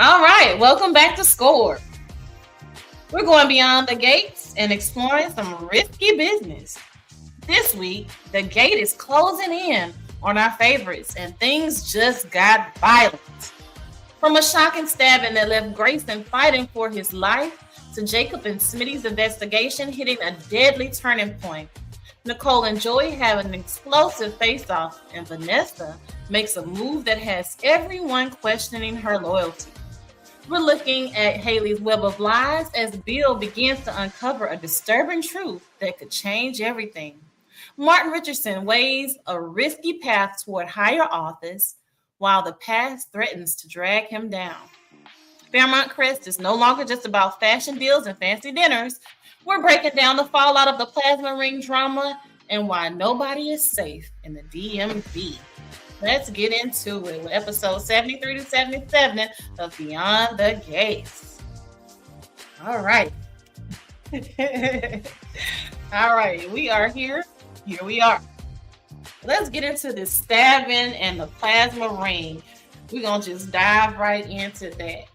All right, welcome back to Score. We're going beyond the gates and exploring some risky business. This week, the gate is closing in on our favorites, and things just got violent. From a shocking stabbing that left Grayson fighting for his life to Jacob and Smitty's investigation hitting a deadly turning point. Nicole and Joey have an explosive face-off, and Vanessa makes a move that has everyone questioning her loyalty. We're looking at Haley's web of lies as Bill begins to uncover a disturbing truth that could change everything. Martin Richardson weighs a risky path toward higher office while the past threatens to drag him down. Fairmont Crest is no longer just about fashion deals and fancy dinners. We're breaking down the fallout of the plasma ring drama and why nobody is safe in the DMV. Let's get into it with episode 73 to 77 of Beyond the Gates. All right. All right, we are here. Here we are. Let's get into this stabbing and the plasma ring. We're going to just dive right into that.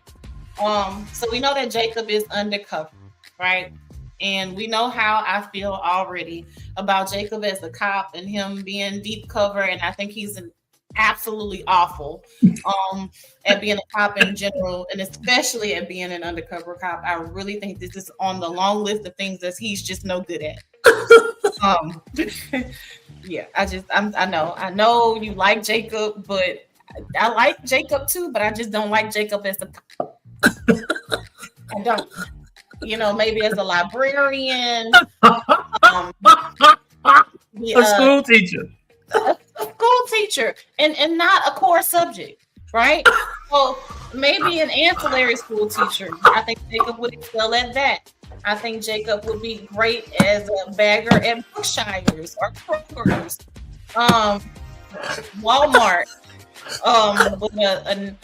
So we know that Jacob is undercover, right? And we know how I feel already about Jacob as a cop and him being deep cover. And I think he's absolutely awful at being a cop in general, and especially at being an undercover cop. I really think this is on the long list of things that he's just no good at. Yeah, I know you like Jacob, but I like Jacob too, but I just don't like Jacob as a cop. I don't. Maybe as a librarian, a school teacher. A school teacher and not a core subject, right? So maybe an ancillary school teacher. I think Jacob would excel at that. I think Jacob would be great as a bagger at Brookshires or Kroger's, Walmart, with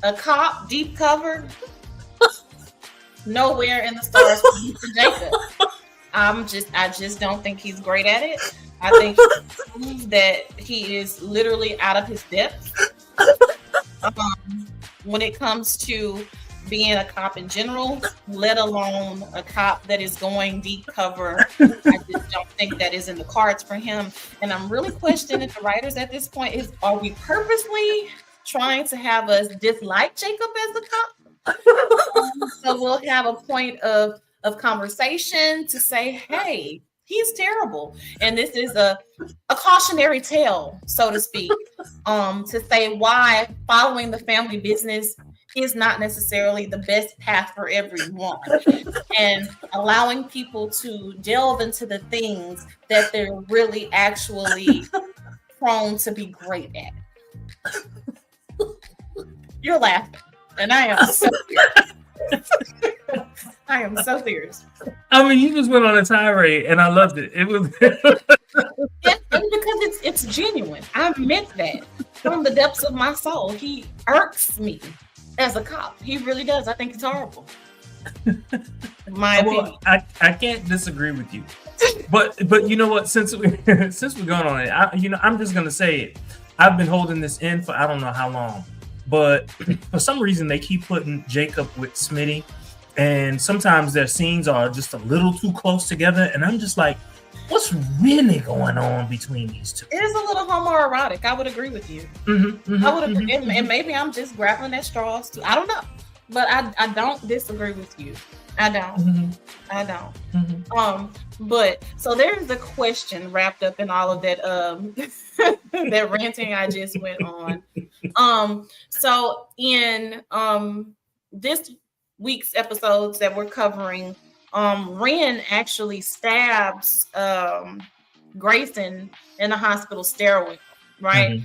a cop deep cover. Nowhere in the stars for Jacob. I just don't think he's great at it. I think he proves that he is literally out of his depth when it comes to being a cop in general, let alone a cop that is going deep cover. I just don't think that is in the cards for him. And I'm really questioning the writers at this point are we purposely trying to have us dislike Jacob as a cop? So we'll have a point of conversation to say, hey, he's terrible. And this is a cautionary tale, so to speak, to say why following the family business is not necessarily the best path for everyone, and allowing people to delve into the things that they're really actually prone to be great at. You're laughing, and I am so serious. I am so serious. I mean, you just went on a tirade, and I loved it. It was and because it's genuine. I meant that from the depths of my soul. He irks me as a cop. He really does. I think it's horrible. My opinion. I can't disagree with you, but you know what? Since we're going on it, I'm just gonna say it. I've been holding this in for I don't know how long, but for some reason they keep putting Jacob with Smitty. And sometimes their scenes are just a little too close together. And I'm just like, what's really going on between these two? It is a little homoerotic. I would agree with you. I would agree. And maybe I'm just grappling at straws too. I don't know. But I don't disagree with you. I don't. I don't. But so there's the question wrapped up in all of that that ranting I just went on. So in this week's episodes that we're covering, Ren actually stabs Grayson in the hospital stairwell, right?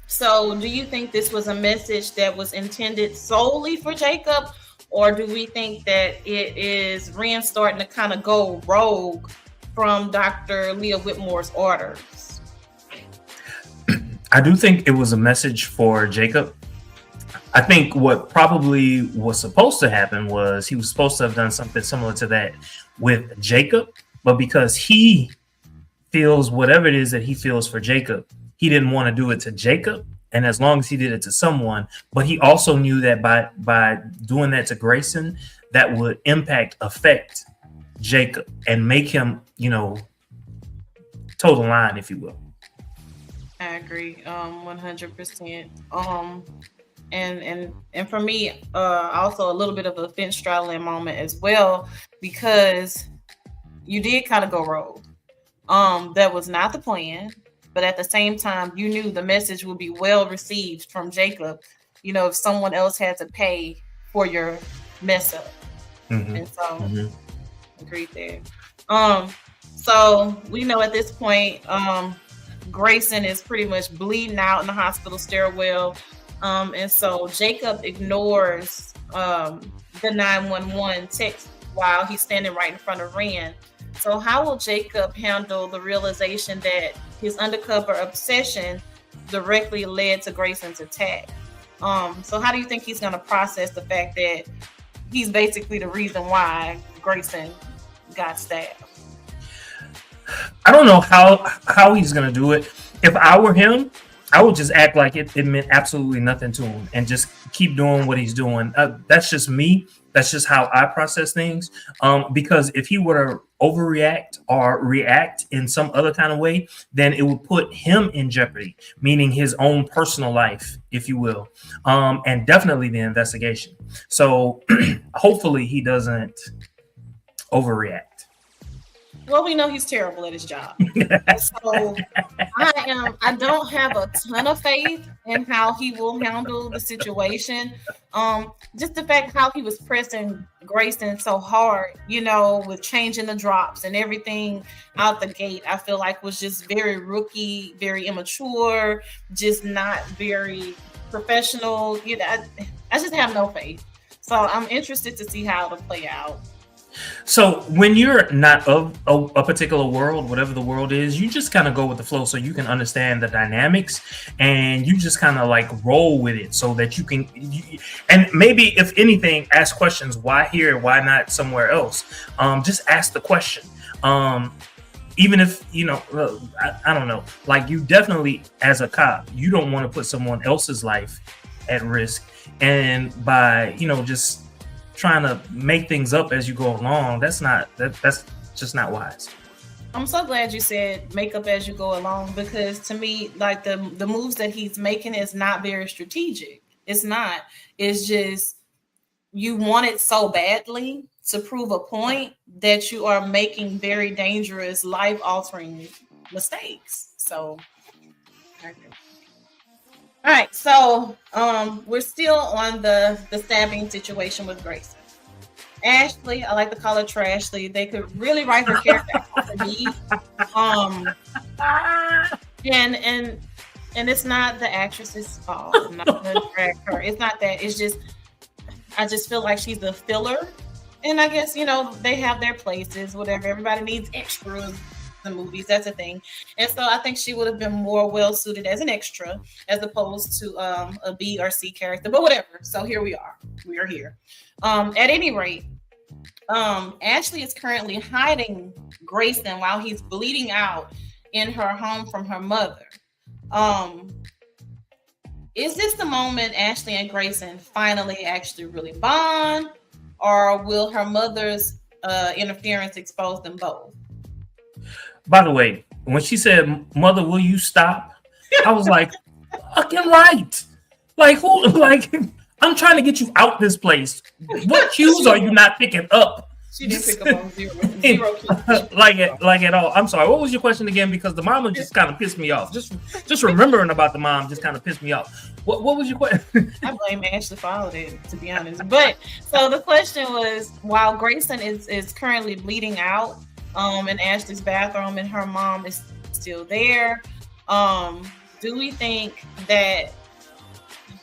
So do you think this was a message that was intended solely for Jacob, or do we think that it is Ren starting to kind of go rogue from Dr. Leah Whitmore's orders? I do think it was a message for Jacob. I think what probably was supposed to happen was he was supposed to have done something similar to that with Jacob, but because he feels whatever it is that he feels for Jacob, he didn't want to do it to Jacob. and as long as he did it to someone, but he also knew that by doing that to Grayson, that would affect Jacob and make him, toe the line, if you will. I agree, 100%. And for me, also a little bit of a fence straddling moment as well, because you did kind of go rogue. That was not the plan, but at the same time, you knew the message would be well received from Jacob. If someone else had to pay for your mess up, and so agreed there. So we know at this point, Grayson is pretty much bleeding out in the hospital stairwell. And so Jacob ignores the 911 text while he's standing right in front of Ren. So how will Jacob handle the realization that his undercover obsession directly led to Grayson's attack? So how do you think he's going to process the fact that he's basically the reason why Grayson got stabbed? I don't know how he's going to do it. If I were him, I would just act like it meant absolutely nothing to him and just keep doing what he's doing. That's just me. That's just how I process things. Because if he were to overreact or react in some other kind of way, then it would put him in jeopardy, meaning his own personal life, if you will, and definitely the investigation. So hopefully he doesn't overreact. Well, we know he's terrible at his job. So I don't have a ton of faith in how he will handle the situation. Just the fact how he was pressing Grayson so hard, with changing the drops and everything out the gate, I feel like was just very rookie, very immature, just not very professional. I just have no faith. So I'm interested to see how it'll play out. So when you're not of a particular world, whatever the world is, you just kind of go with the flow so you can understand the dynamics and you just kind of like roll with it so that you can, and maybe if anything, ask questions. Why here? Why not somewhere else? Just ask the question. Even if, I don't know, like you definitely as a cop, you don't want to put someone else's life at risk. And by, just trying to make things up as you go along, that's just not wise. I'm so glad you said make up as you go along, because to me, like the moves that he's making is not very strategic. It's not. It's just you want it so badly to prove a point that you are making very dangerous, life-altering mistakes. So all right, so we're still on the stabbing situation with Grayson. Ashley, I like to call her Trashley. They could really write her character for me. And it's not the actress's fault. I'm not gonna drag her. It's not that. It's just I just feel like she's a filler. And I guess, they have their places, whatever. Everybody needs extras in movies. That's a thing. And so I think she would have been more well suited as an extra as opposed to a B or C character, but whatever. So here we are. We are here. At any rate, Ashley is currently hiding Grayson while he's bleeding out in her home from her mother. Is this the moment Ashley and Grayson finally actually really bond, or will her mother's interference expose them both? By the way, when she said, "Mother, will you stop?" I was like, "Fucking right!" Like who? Like I'm trying to get you out this place. What cues are you not picking up? She didn't pick up on zero cues. like at all. I'm sorry. What was your question again? Because the mama just kind of pissed me off. Just remembering about the mom just kind of pissed me off. What was your question? I blame Ashley for all of it, to be honest. But so the question was, while Grayson is currently bleeding out in Ashley's bathroom and her mom is still there, do we think that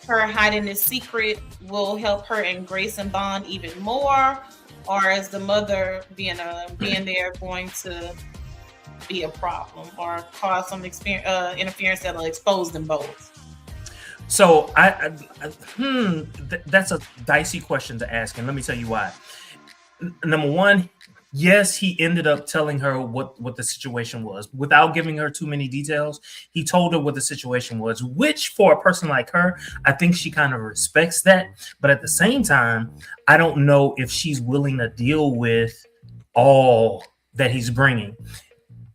her hiding this secret will help her and Grayson bond even more, or is the mother being there going to be a problem or cause some interference that'll expose them both? So that's a dicey question to ask, and let me tell you why. Number one, yes, he ended up telling her what the situation was without giving her too many details. He told her what the situation was, which for a person like her, I think she kind of respects that. But at the same time, I don't know if she's willing to deal with all that he's bringing.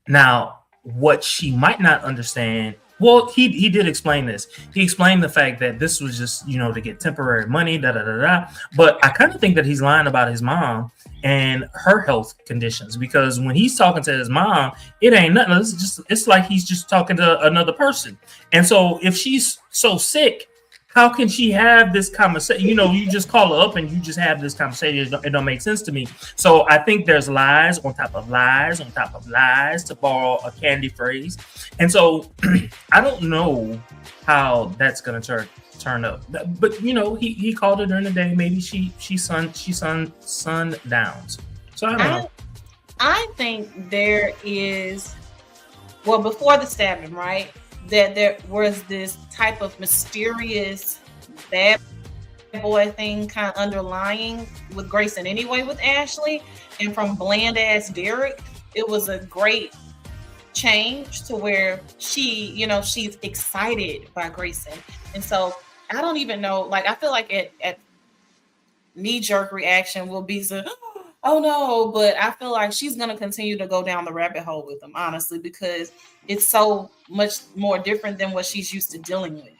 Now, what she might not understand, well, he did explain this. He explained the fact that this was just, to get temporary money, da da da da. But I kind of think that he's lying about his mom and her health conditions, because when he's talking to his mom, it ain't nothing. It's like he's just talking to another person. And so if she's so sick, how can she have this conversation? You just call her up and you just have this conversation. It don't make sense to me. So I think there's lies on top of lies on top of lies, to borrow a Candy phrase. And so I don't know how that's gonna turn up. But he called her during the day. Maybe she sun downs. So I don't know. I think there is, well, before the stabbing, right? That there was this type of mysterious bad boy thing kind of underlying with Grayson anyway with Ashley. And from bland ass Derek, it was a great change to where she's excited by Grayson. And so I don't even know, like, I feel like at knee-jerk reaction will be oh no, but I feel like she's going to continue to go down the rabbit hole with him, honestly, because it's so much more different than what she's used to dealing with.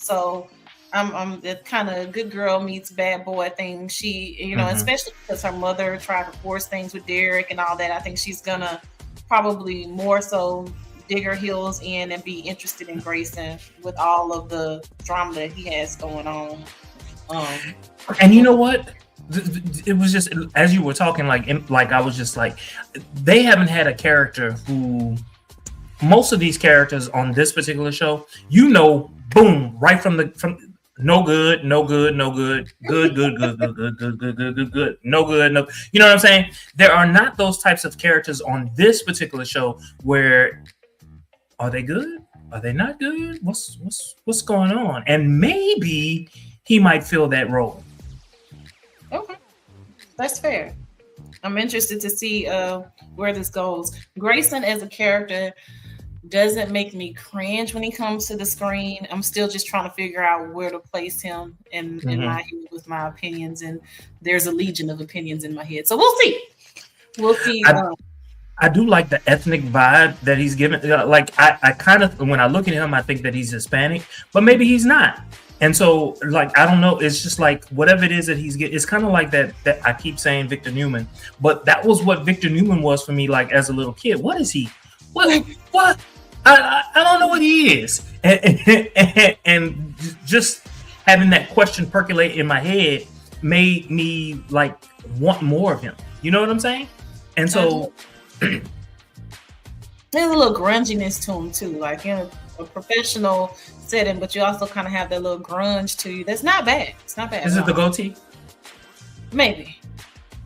So I'm the kind of good girl meets bad boy thing. She, especially because her mother tried to force things with Derek and all that, I think she's going to probably more so dig her heels in and be interested in Grayson with all of the drama that he has going on. And you know what? It was just, as you were talking, like I was just like, they haven't had a character who, most of these characters on this particular show, boom, right from no good, no good, no good, good, good, good, good, good, good, good, good, good, good, no good, no. You know what I'm saying? There are not those types of characters on this particular show where, are they good? Are they not good? What's going on? And maybe he might fill that role. Okay, that's fair. I'm interested to see where this goes. Grayson as a character doesn't make me cringe when he comes to the screen. I'm still just trying to figure out where to place him in my head with my opinions, and there's a legion of opinions in my head. So we'll see. We'll see. I do like the ethnic vibe that he's given. Like I kind of, when I look at him, I think that he's Hispanic, but maybe he's not. And so, like, I don't know. It's just like whatever it is that he's getting. It's kind of like that I keep saying Victor Newman, but that was what Victor Newman was for me. Like as a little kid, what is he? What? I don't know what he is. And just having that question percolate in my head made me like want more of him. You know what I'm saying? And so there's a little grunginess to him too, like in a professional setting, but you also kind of have that little grunge to you. That's not bad. It's not bad. Is it the goatee? Maybe.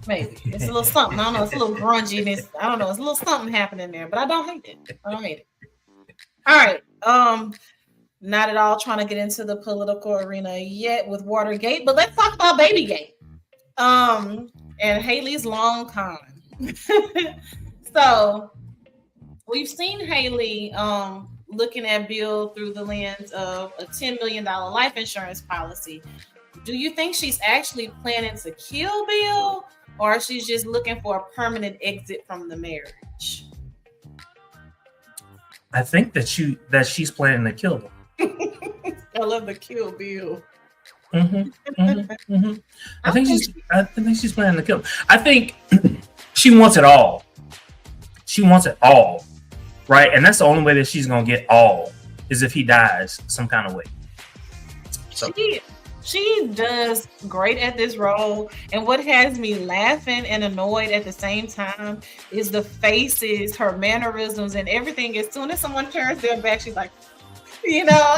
It's a little something. I don't know. It's a little grunginess. I don't know. It's a little something happening there, but I don't hate it. All right. Not at all trying to get into the political arena yet with Watergate, but let's talk about Babygate. And Haley's long con. So we've seen Haley looking at Bill through the lens of a $10 million life insurance policy. Do you think she's actually planning to kill Bill, or she's just looking for a permanent exit from the marriage? I think that she's planning to kill him. I love the Kill Bill. I think she's planning to kill him. I think she wants it all. She wants it all. Right, and that's the only way that she's gonna get all is if he dies some kind of way. So. She does great at this role, and what has me laughing and annoyed at the same time is the faces, her mannerisms, and everything. As soon as someone turns their back, she's like, making all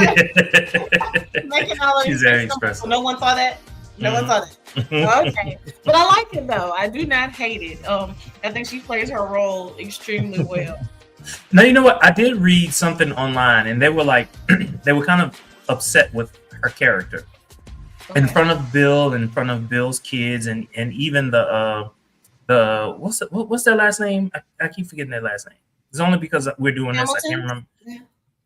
of. She's very expressive. No one saw that. No one saw that. Okay, but I like it though. I do not hate it. I think she plays her role extremely well. Now, you know what? I did read something online, and they were like, they were kind of upset with her character in front of Bill, in front of Bill's kids, and even the what's their last name? I keep forgetting their last name. It's only because we're doing this. I can't Hamilton. remember. Yeah.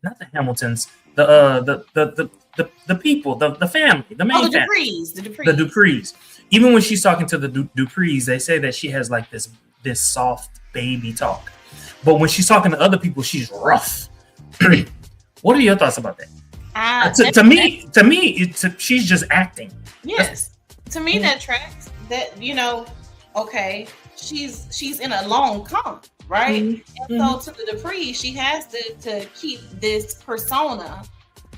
Not the Hamiltons. The people, the family, the Oh, main the family, Duprees. The the Duprees. Duprees. Even when she's talking to the Duprees, they say that she has like this soft baby talk. But when she's talking to other people, she's rough. What are your thoughts about that? To me, she's just acting. Yes, to me that tracks. That okay, she's in a long con, right? Mm-hmm. And so to the Dupree, she has to keep this persona.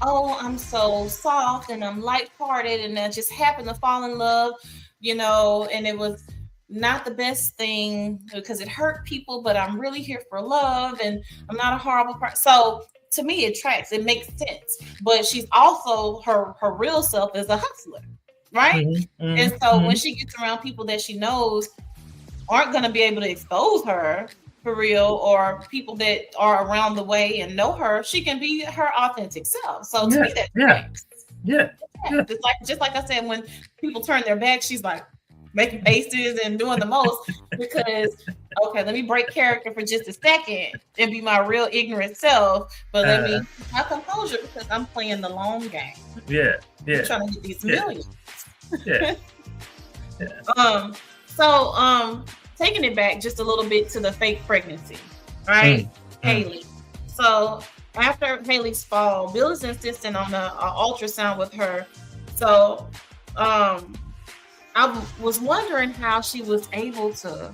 Oh, I'm so soft and I'm lighthearted and I just happened to fall in love, and it was not the best thing because it hurt people, but I'm really here for love and I'm not a horrible person. So to me, it tracks. It makes sense. But she's also her real self is a hustler, right? And so when she gets around people that she knows aren't going to be able to expose her for real, or people that are around the way and know her, she can be her authentic self. So to me, that tracks. Yeah. Just like I said, when people turn their back, she's like making faces and doing the most because okay, let me break character for just a second and be my real ignorant self, but let me keep my composure because I'm playing the long game. I'm trying to get these millions. So taking it back just a little bit to the fake pregnancy, right? Haley. So after Haley's fall, Bill is insisting on the ultrasound with her. So I was wondering how she was able to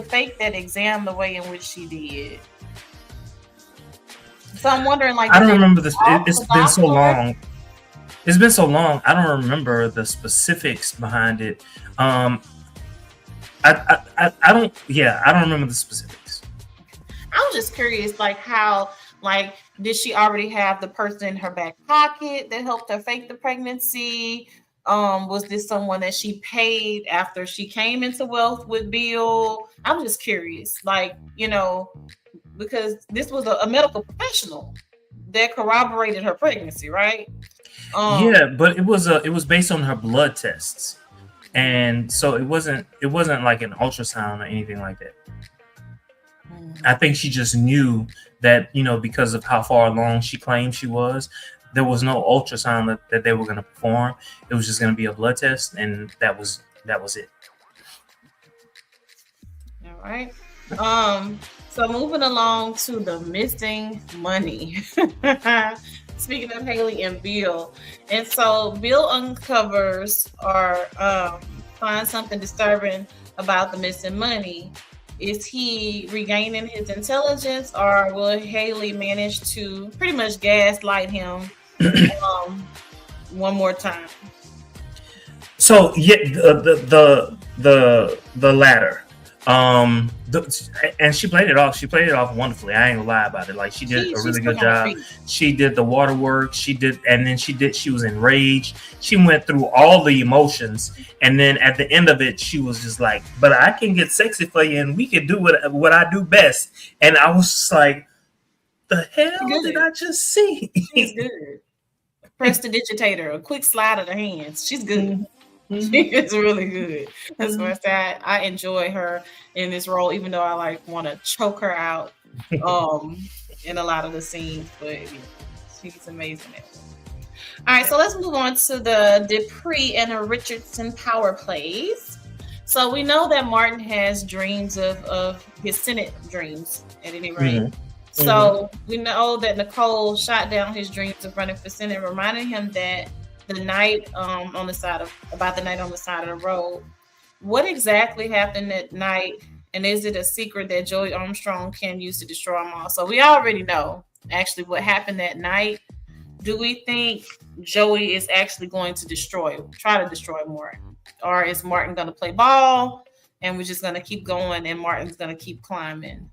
fake that exam the way in which she did. So I'm wondering, like, I don't remember this. It's been so long. It's been so long. I don't remember the specifics behind it. I don't. Yeah, I don't remember the specifics. I was just curious, like how, like, did she already have the person in her back pocket that helped her fake the pregnancy? Was this someone that she paid after she came into wealth with Bill? I'm just curious, like, because this was a medical professional that corroborated her pregnancy, right? Yeah, but it was based on her blood tests, and so it wasn't like an ultrasound or anything like that. I think she just knew that because of how far along she claimed she was, there was no ultrasound that they were going to perform. It was just going to be a blood test, and that was it. All right. So moving along to the missing money. Speaking of Haley and Bill, and so Bill uncovers or finds something disturbing about the missing money. Is he regaining his intelligence, or will Haley manage to pretty much gaslight him one more time? So yeah, the latter. And she played it off. She played it off wonderfully. I ain't gonna lie about it. Like she did a really good job. She did the water work. She was enraged. She went through all the emotions, and then at the end of it, she was just like, "But I can get sexy for you, and we can do what I do best." And I was just like, "The hell did I just see?" She's good. Press the digitator, a quick slide of the hands. She's good. She is really good. That's why I enjoy her in this role, even though I want to choke her out in a lot of the scenes, but she's amazing at it. All right, so let's move on to the Dupree and Richardson power plays. So we know that Martin has dreams of his Senate dreams at any rate. So we know that Nicole shot down his dreams of running for Senate, reminding him that the night on the side of the road. What exactly happened that night, and is it a secret that Joey Armstrong can use to destroy them all? So we already know actually what happened that night. Do we think Joey is actually going to try to destroy Martin, or is Martin going to play ball and we're just going to keep going and Martin's going to keep climbing?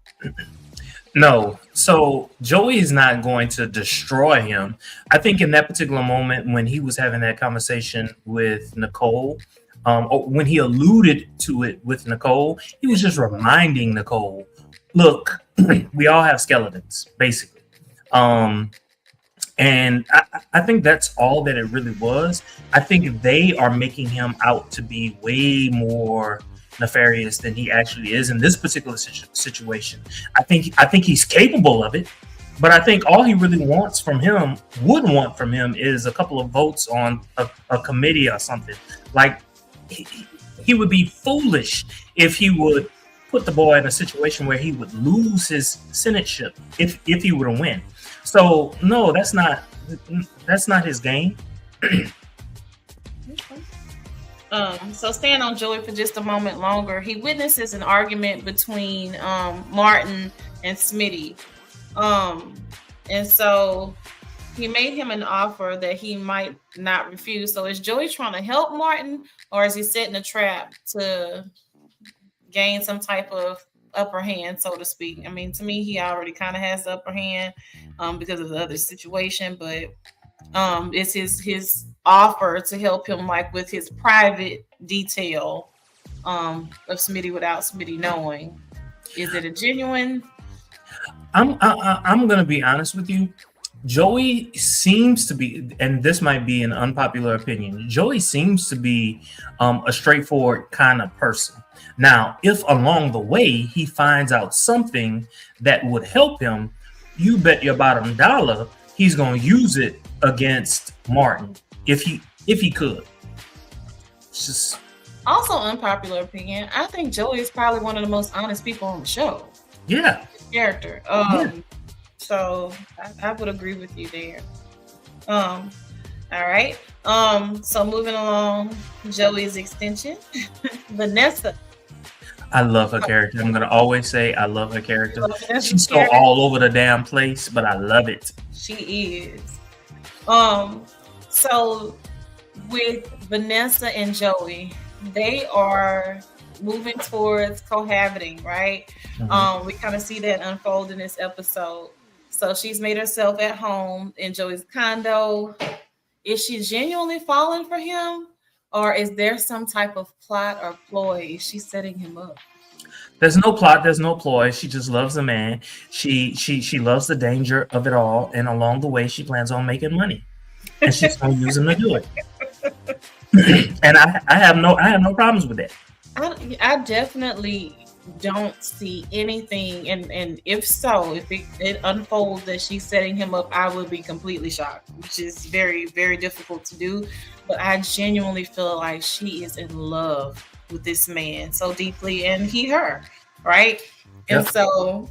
No. So Joey is not going to destroy him. I think in that particular moment when he was having that conversation with Nicole, or when he alluded to it with Nicole, he was just reminding Nicole, look, we all have skeletons, basically. And I think that's all that it really was. I think they are making him out to be way more nefarious than he actually is in this particular situation. I think he's capable of it, but I think all he really would want from him, is a couple of votes on a committee or something. Like he would be foolish if he would put the boy in a situation where he would lose his senateship if he were to win. So no, that's not his game. So staying on Joey for just a moment longer, he witnesses an argument between Martin and Smitty. And so he made him an offer that he might not refuse. So is Joey trying to help Martin, or is he setting a trap to gain some type of upper hand, so to speak? I mean, to me, he already kind of has the upper hand because of the other situation, but it's his offer to help him, like with his private detail of Smitty without Smitty knowing. Is it a genuine? I'm gonna be honest with you. Joey seems to be, and this might be an unpopular opinion, Joey seems to be a straightforward kind of person. Now, if along the way he finds out something that would help him, you bet your bottom dollar he's going to use it against Martin if he could. It's just also unpopular opinion. I think Joey is probably one of the most honest people on the show. Yeah, character. So I would agree with you there. All right. So moving along, Joey's extension, Vanessa. I love her character. I'm gonna always say I love her character. She's so all over the damn place, but I love it. She is. So with Vanessa and Joey, they are moving towards cohabiting, right? Mm-hmm. We kind of see that unfold in this episode. So she's made herself at home in Joey's condo. Is she genuinely falling for him? Or is there some type of plot or ploy? Is she setting him up? There's no plot. There's no ploy. She just loves the man. She loves the danger of it all. And along the way, she plans on making money. And she's going to use him to do it. And I have no problems with that. I definitely don't see anything. And if so, if it unfolds that she's setting him up, I would be completely shocked, which is very, very difficult to do. But I genuinely feel like she is in love with this man so deeply, and he her, right? Yep. And so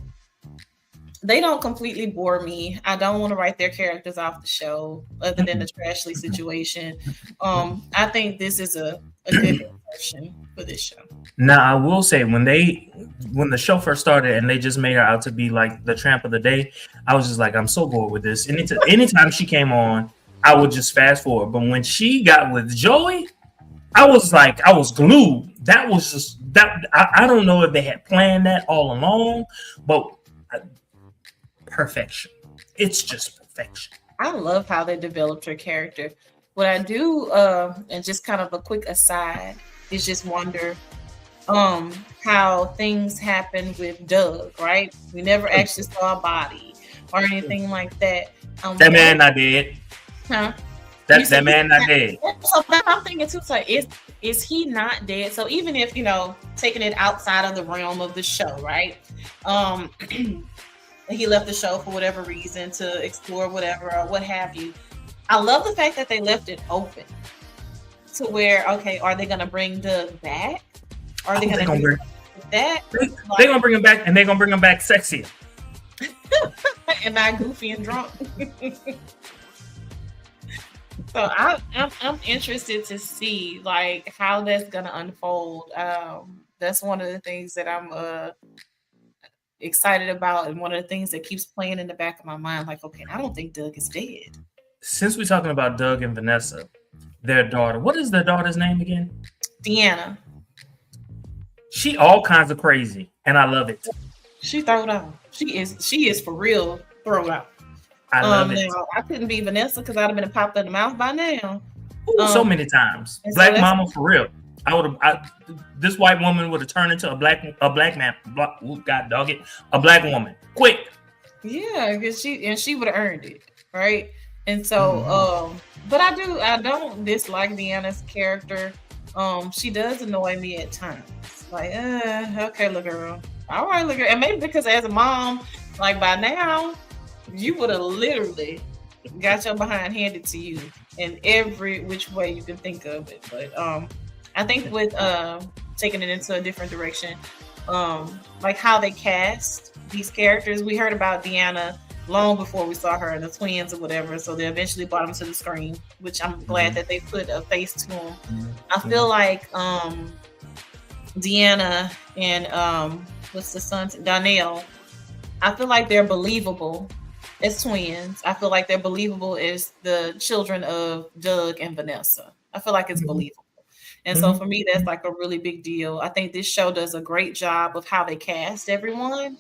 they don't completely bore me. I don't want to write their characters off the show other than the Trashley situation. I think this is a good version for this show. Now, I will say when the show first started and they just made her out to be like the tramp of the day, I was just like, I'm so bored with this. Anytime she came on, I would just fast forward. But when she got with Joey, I was glued. That was just that. I don't know if they had planned that all along, but perfection. It's just perfection. I love how they developed her character. What I do, and just kind of a quick aside, is just wonder how things happen with Doug, right? We never actually saw a body or anything like that. That man not dead. Huh? That man not dead. So I'm thinking too, so is he not dead? So even if, taking it outside of the realm of the show, right? He left the show for whatever reason, to explore whatever or what have you. I love the fact that they left it open to where, okay, are they going to bring Doug back? Are they going to bring that? They're going to bring him back, and they're going to bring him back sexier. And not goofy and drunk. So I'm interested to see like how that's gonna unfold. That's one of the things that I'm excited about, and one of the things that keeps playing in the back of my mind. Like, okay, I don't think Doug is dead. Since we're talking about Doug and Vanessa, their daughter, what is their daughter's name again? Deanna. She all kinds of crazy, and I love it. She throwed out. She is for real throwed out. I love it. Now, I couldn't be Vanessa because I'd have been popped in the mouth by now. So many times. Black so mama for real. This white woman would have turned into a black man. God dog it. A black woman. Quick. Yeah, because she would have earned it, right? And so, but I don't dislike Deanna's character. She does annoy me at times. Like, okay, look girl. All right, look girl. And maybe because as a mom, like by now, you would have literally got your behind handed to you in every which way you can think of it. But I think with taking it into a different direction, like how they cast these characters, we heard about Deanna long before we saw her in the twins or whatever. So they eventually brought them to the screen, which I'm glad that they put a face to them. I feel like Deanna and what's the son's Donnell, I feel like they're believable as twins. I feel like they're believable as the children of Doug and Vanessa. I feel like it's believable. And so for me, that's like a really big deal. I think this show does a great job of how they cast everyone.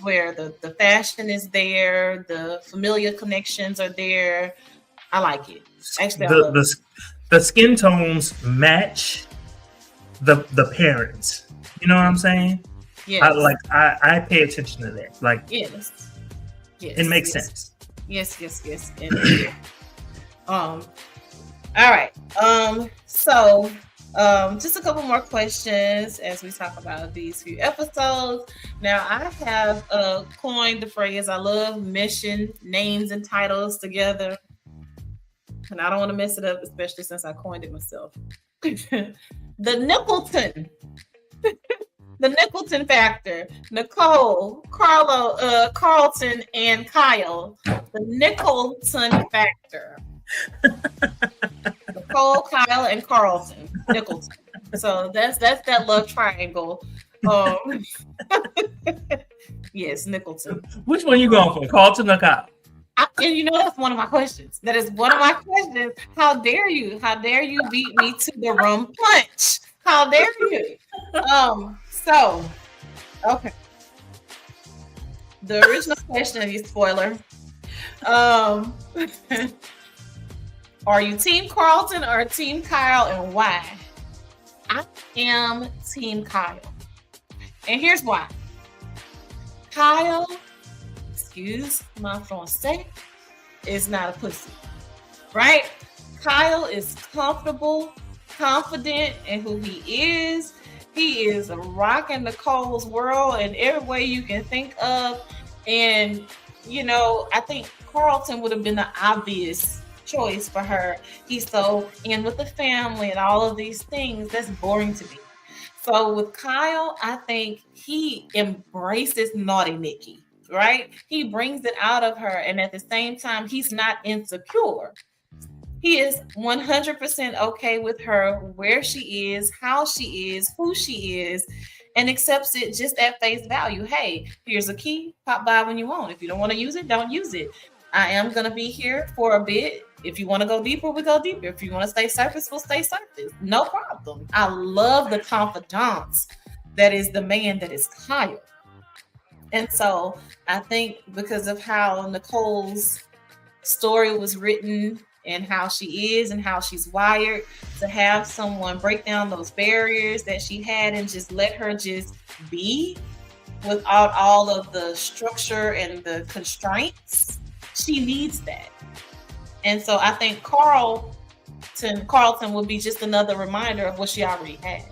Where the fashion is there, the familiar connections are there. I like it. Actually, the skin tones match the parents. You know what I'm saying? Yes. I pay attention to that. Like, yes. It makes sense. Yes. And, all right. So just a couple more questions as we talk about these few episodes. Now, I have coined the phrase, I love meshing names and titles together. And I don't want to mess it up, especially since I coined it myself. The Nicholton. The Nicholton factor. Nicole, Carlton, and Kyle. The Nicholton factor. Nicole, Kyle, and Carlton. Nicholton. So that's that love triangle. Yes, Nicholton. Which one you going for, Carlton or Kyle? And you know that's one of my questions. That is one of my questions. How dare you? How dare you beat me to the rum punch? How dare you? So, okay. The original question, you spoiler. Are you Team Carlton or Team Kyle, and why? I am Team Kyle. And here's why. Kyle, excuse my français, is not a pussy. Right? Kyle is comfortable, confident in who he is. He is rocking Nicole's world in every way you can think of. And, you know, I think Carlton would have been the obvious choice for her. He's so in with the family and all of these things. That's boring to me. So with Kyle, I think he embraces naughty Nikki, right? He brings it out of her. And at the same time, he's not insecure. He is 100% okay with her, where she is, how she is, who she is, and accepts it just at face value. Hey, here's a key. Pop by when you want. If you don't want to use it, don't use it. I am going to be here for a bit. If you want to go deeper, we go deeper. If you want to stay surface, we'll stay surface. No problem. I love the confidence that is the man that is Kyle. And so I think because of how Nicole's story was written and how she is and how she's wired, to have someone break down those barriers that she had and just let her just be without all of the structure and the constraints, she needs that. And so I think Carlton would be just another reminder of what she already had.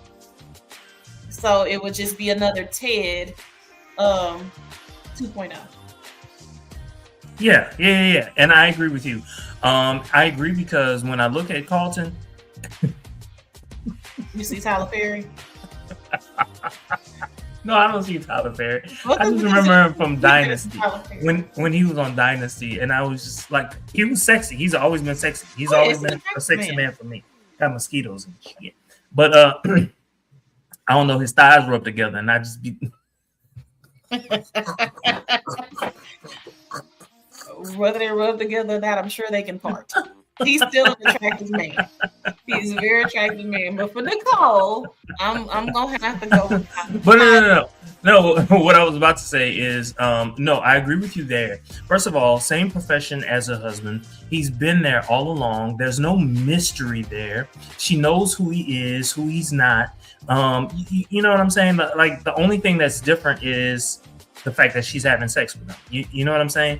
So it would just be another Ted 2.0. Yeah. And I agree with you. I agree because when I look at Carlton, you see Tyler Perry. No, I don't see Tyler Perry. I just remember him from Dynasty when he was on Dynasty, and I was just like, he was sexy. He's always been sexy. He's always been a sexy man for me. Got mosquitoes and shit, but I don't know. His thighs rub together, and I just be. Whether they rub together or not, I'm sure they can part. He's still an attractive man. He's a very attractive man. But for Nicole, I'm gonna have to go with that. But no. What I was about to say is, no, I agree with you there. First of all, same profession as her husband. He's been there all along. There's no mystery there. She knows who he is, who he's not. You know what I'm saying? Like the only thing that's different is the fact that she's having sex with him. You know what I'm saying?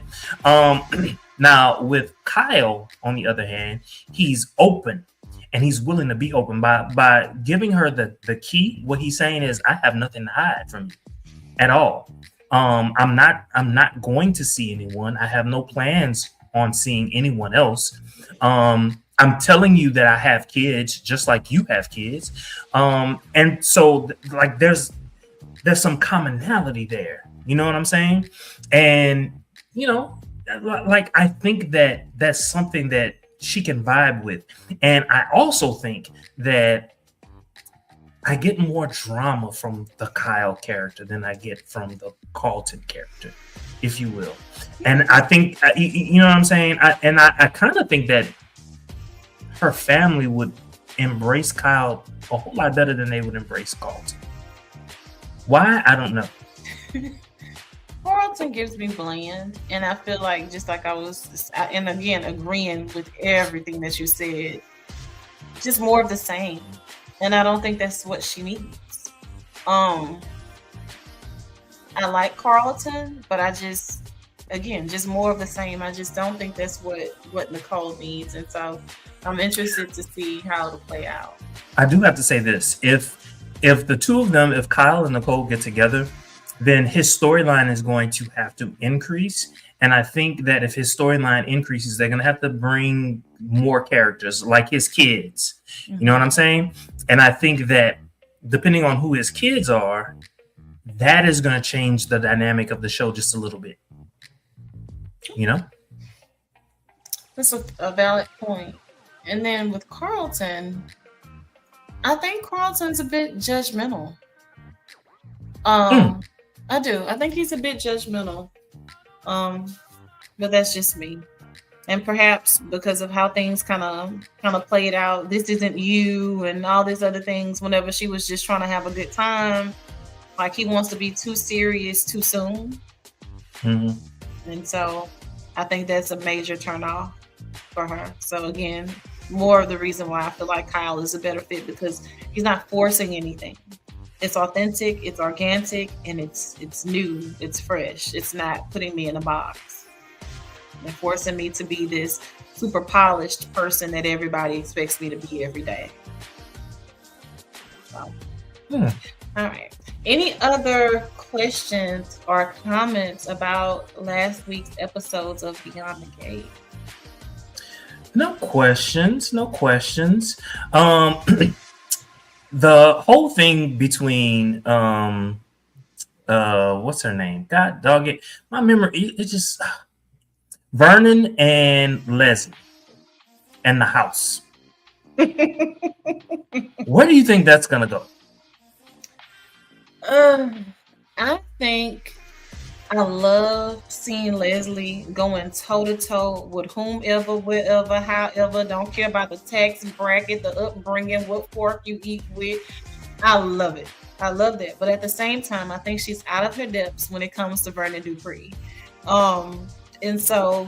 Now with Kyle, on the other hand, he's open and he's willing to be open by giving her the key. What he's saying is, I have nothing to hide from you at all. I'm not going to see anyone. I have no plans on seeing anyone else. I'm telling you that I have kids just like you have kids. And so like there's some commonality there. You know what I'm saying? And like I think that that's something that she can vibe with. And I also think that I get more drama from the Kyle character than I get from the Carlton character, if you will. And I think, you know what I'm saying? I kind of think that her family would embrace Kyle a whole lot better than they would embrace Carlton. Why? I don't know. Carlton gives me bland, and I feel like just like and again, agreeing with everything that you said, just more of the same. And I don't think that's what she needs. I like Carlton, but I just more of the same. I just don't think that's what Nicole needs. And so I'm interested to see how it'll play out. I do have to say this. If the two of them, if Kyle and Nicole get together, then his storyline is going to have to increase. And I think that if his storyline increases, they're going to have to bring more characters like his kids. Mm-hmm. You know what I'm saying? And I think that depending on who his kids are, that is going to change the dynamic of the show just a little bit. You know? That's a valid point. And then with Carlton, I think Carlton's a bit judgmental. I do. I think he's a bit judgmental. But that's just me. And perhaps because of how things kind of played out, this isn't you and all these other things, whenever she was just trying to have a good time, like he wants to be too serious too soon. Mm-hmm. And so I think that's a major turnoff for her. So again, more of the reason why I feel like Kyle is a better fit, because he's not forcing anything. It's authentic, it's organic, and it's new, it's fresh. It's not putting me in a box and forcing me to be this super polished person that everybody expects me to be every day. So, All right. Any other questions or comments about last week's episodes of Beyond the Gate? No questions. The whole thing between what's her name? God dog it. My memory, it's just Vernon and Leslie and the house. Where do you think that's gonna go? I think I love seeing Leslie going toe-to-toe with whomever, wherever, however. Don't care about the tax bracket, the upbringing, what fork you eat with. I love it. I love that. But at the same time, I think she's out of her depths when it comes to Vernon Dupree. And so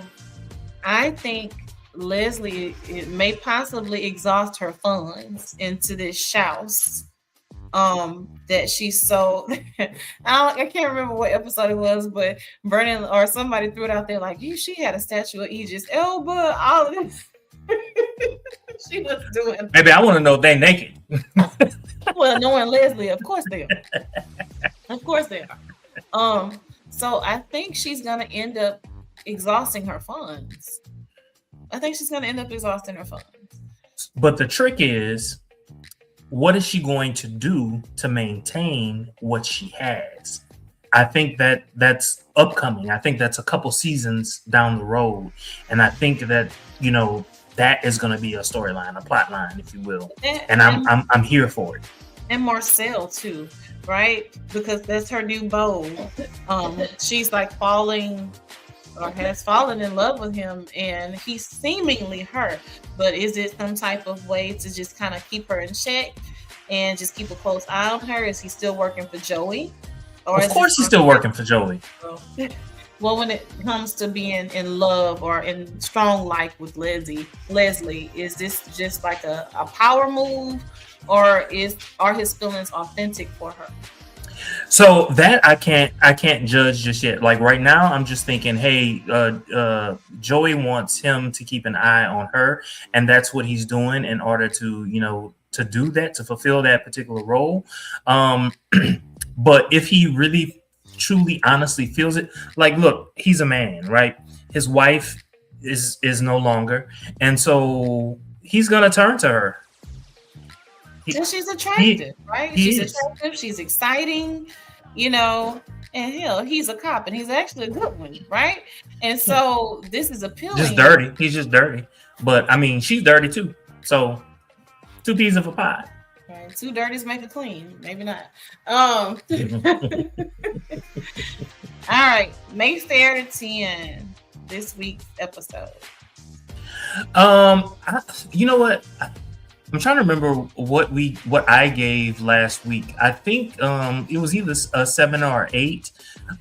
I think Leslie may possibly exhaust her funds into this shouse. That she's so I can't remember what episode it was, but Vernon or somebody threw it out there like, she had a statue of Aegis Elba, all of this. She was doing. Maybe I want to know if they naked. Well, knowing Leslie, of course they are. Of course they are. So I think she's gonna end up exhausting her funds. But the trick is, what is she going to do to maintain what she has? I think that's upcoming. I think that's a couple seasons down the road. And I think that, that is going to be a storyline, a plot line, if you will. And I'm here for it. And Marcel too, right? Because that's her new beau. She's like falling or has fallen in love with him, and he's seemingly her. But is it some type of way to just kind of keep her in check and just keep a close eye on her? Is he still working for Joey? Or of course he's still working for Joey. Well, when it comes to being in love or in strong like with Leslie, is this just like a power move, or are his feelings authentic for her? So that I can't judge just yet. Like right now, I'm just thinking, hey, Joey wants him to keep an eye on her, and that's what he's doing in order to to do that, to fulfill that particular role. Um, but if he really, truly, honestly feels it, like, look, he's a man, right? His wife is no longer, and so he's gonna turn to her. He And she's he attractive, right? he She's is attractive. She's exciting, you know. And hell, he's a cop, and he's actually a good one, right? And yeah, so this is just appealing. dirty. He's just dirty, but I mean, she's dirty too. So two peas of a pie. Right? Two dirties make a clean. Maybe not. Um. All right, Mayfair to 10. This week's episode. You know what? I'm trying to remember what I gave last week. I think it was either a 7 or 8.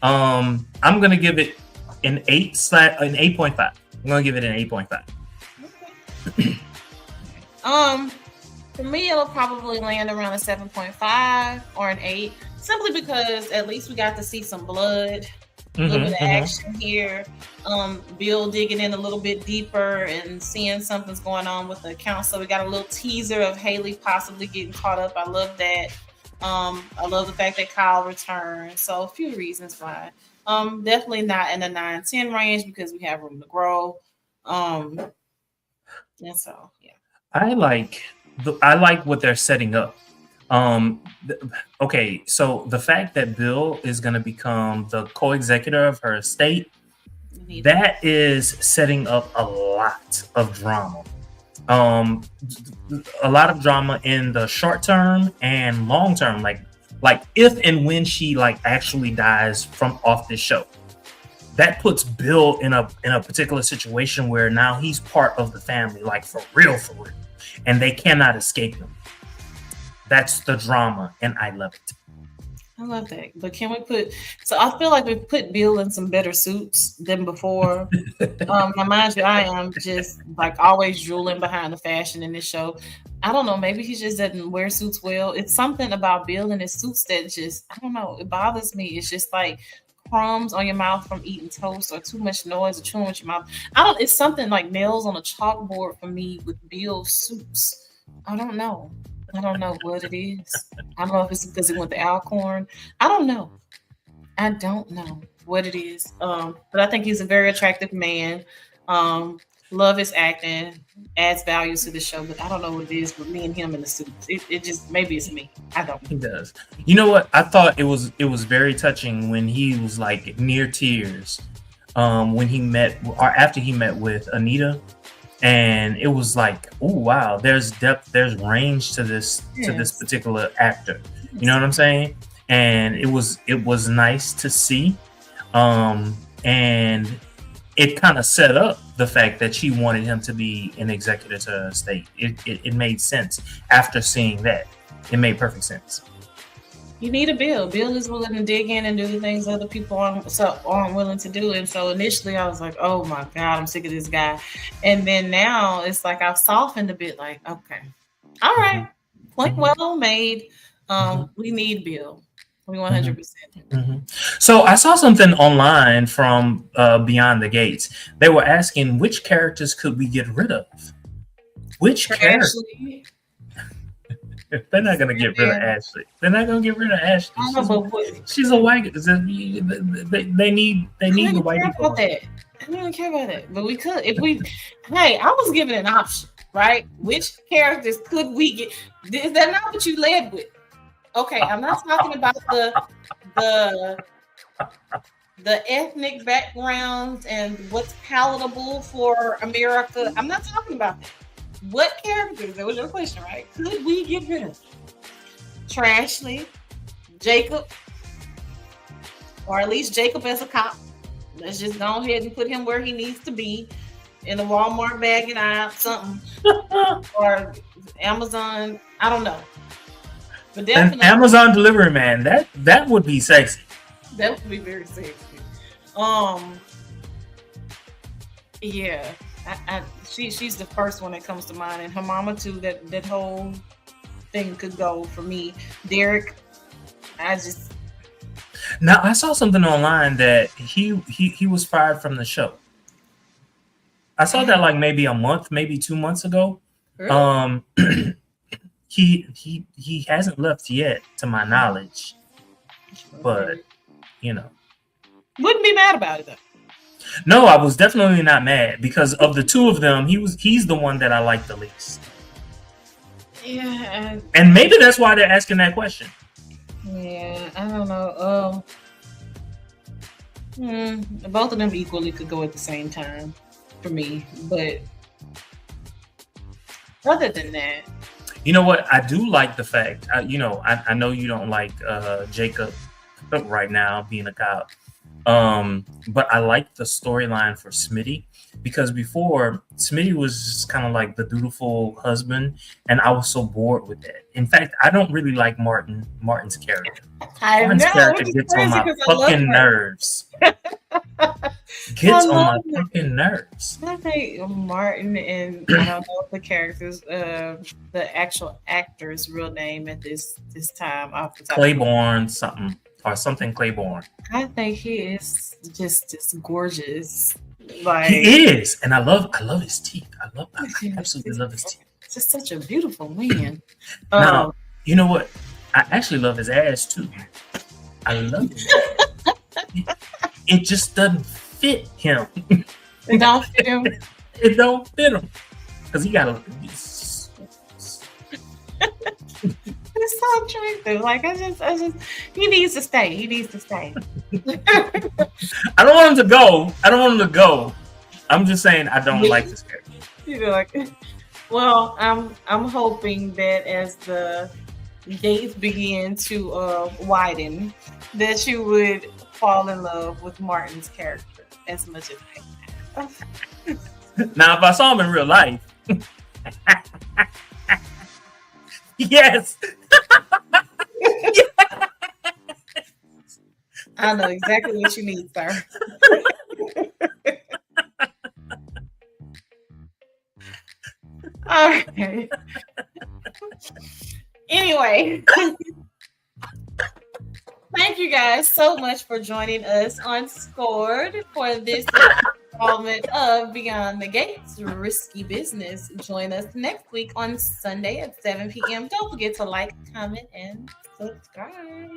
I'm gonna give it an 8.5. I'm gonna give it an 8.5. Okay. Um, for me, it'll probably land around a 7.5 or an 8, simply because at least we got to see some blood, a little bit of action here. Bill digging in a little bit deeper and seeing something's going on with the account. So we got a little teaser of Haley possibly getting caught up. I love that. I love the fact that Kyle returned. So a few reasons why. Definitely not in the 9-10 range because we have room to grow. And so yeah. I like what they're setting up. Um, okay, so the fact that Bill is going to become the co-executor of her estate, that is setting up a lot of drama. Um, a lot of drama in the short term and long term, like if and when she like actually dies from off this show. That puts Bill in a particular situation where now he's part of the family, like for real, and they cannot escape him. That's the drama, and I love it. I love that. But can we put so I feel like we put Bill in some better suits than before. Now mind you, I am just like always drooling behind the fashion in this show. I don't know, maybe he just doesn't wear suits well. It's something about Bill and his suits that just I don't know, it bothers me. It's just like crumbs on your mouth from eating toast or too much noise or chewing with your mouth. I don't it's something like nails on a chalkboard for me with Bill's suits. I don't know. I don't know what it is. I don't know if it's because he went to Alcorn. I don't know. I don't know what it is. But I think he's a very attractive man. Love his acting, adds value to the show, but I don't know what it is with me and him in the suits. It just maybe it's me. I don't He know. does. You know what? I thought it was very touching when he was like near tears, when he met or after he met with Anita, and it was like, oh wow, there's depth, there's range to this Yes. particular actor. You know Yes. what I'm saying? And it was nice to see, and it kind of set up the fact that she wanted him to be an executor to her estate. It made sense after seeing that. It made perfect sense. You need a Bill. Bill is willing to dig in and do the things other people aren't willing to do. And so initially I was like, oh my God, I'm sick of this guy. And then now it's like I've softened a bit, like, okay, all hmm right, point hmm well made. hmm We need Bill. We hmm 100%. hmm So I saw something online from Beyond the Gates. They were asking which characters could we get rid of? Which character? Ashley, They're not gonna get rid of and Ashley. They're not gonna get rid of Ashley. I don't know, but She's a white. They I don't need the even white care about people. that. I don't even care about that. But we could, if we, hey, I was given an option, right? Which characters could we get? Is that not what you led with? Okay, I'm not talking about the the ethnic backgrounds and what's palatable for America. I'm not talking about that. What characters? That was your question, right? Could we get rid of Trashley, Jacob, or at least Jacob as a cop? Let's just go ahead and put him where he needs to be in the Walmart bagging out something or Amazon. I don't know, but An definitely Amazon delivery man. That would be sexy. that would be very sexy. Um, yeah, she's the first one that comes to mind, and her mama too. That whole thing could go for me. Derek, I just Now I saw something online that he was fired from the show. I saw that like maybe a month, maybe 2 months ago. Really? Um, he hasn't left yet, to my knowledge. But you know, Wouldn't be mad about it though. no, I was definitely not mad because of the two of them. He's the one that I like the least. Yeah. And maybe that's why they're asking that question. Yeah, I don't know. Both of them equally could go at the same time for me, but other than that, You know what? I do like the fact. I know you don't like Jacob right now being a cop, but I like the storyline for Smitty because before Smitty was just kind of like the dutiful husband, and I was so bored with that. In fact, I don't really like Martin's character. I Martin's know character which is gets on crazy my because I love fucking her. nerves. I Gets on my love her. fucking nerves. I think Martin and I don't know the characters, the actual actor's real name at this time off the top of my Claiborne something Claiborne. I think he is just gorgeous. Like He is, and I love his teeth. I absolutely he's love his teeth. just such a beautiful man. Now, you know what? I actually love his ass too. I love it. It just doesn't fit him. It don't fit him. It don't fit him because he got a. It's so attractive. Like I just, he needs to stay. He needs to stay. I don't want him to go. I don't want him to go. I'm just saying I don't like this character. You know, like, well, I'm hoping that as the gates begin to widen, that you would fall in love with Martin's character as much as I have. Now, if I saw him in real life, yes. I know exactly what you need, sir. All right. Anyway, thank you guys so much for joining us on Scored for this installment of Beyond the Gates, Risky Business. Join us next week on Sunday at 7 p.m. Don't forget to like, comment, and subscribe.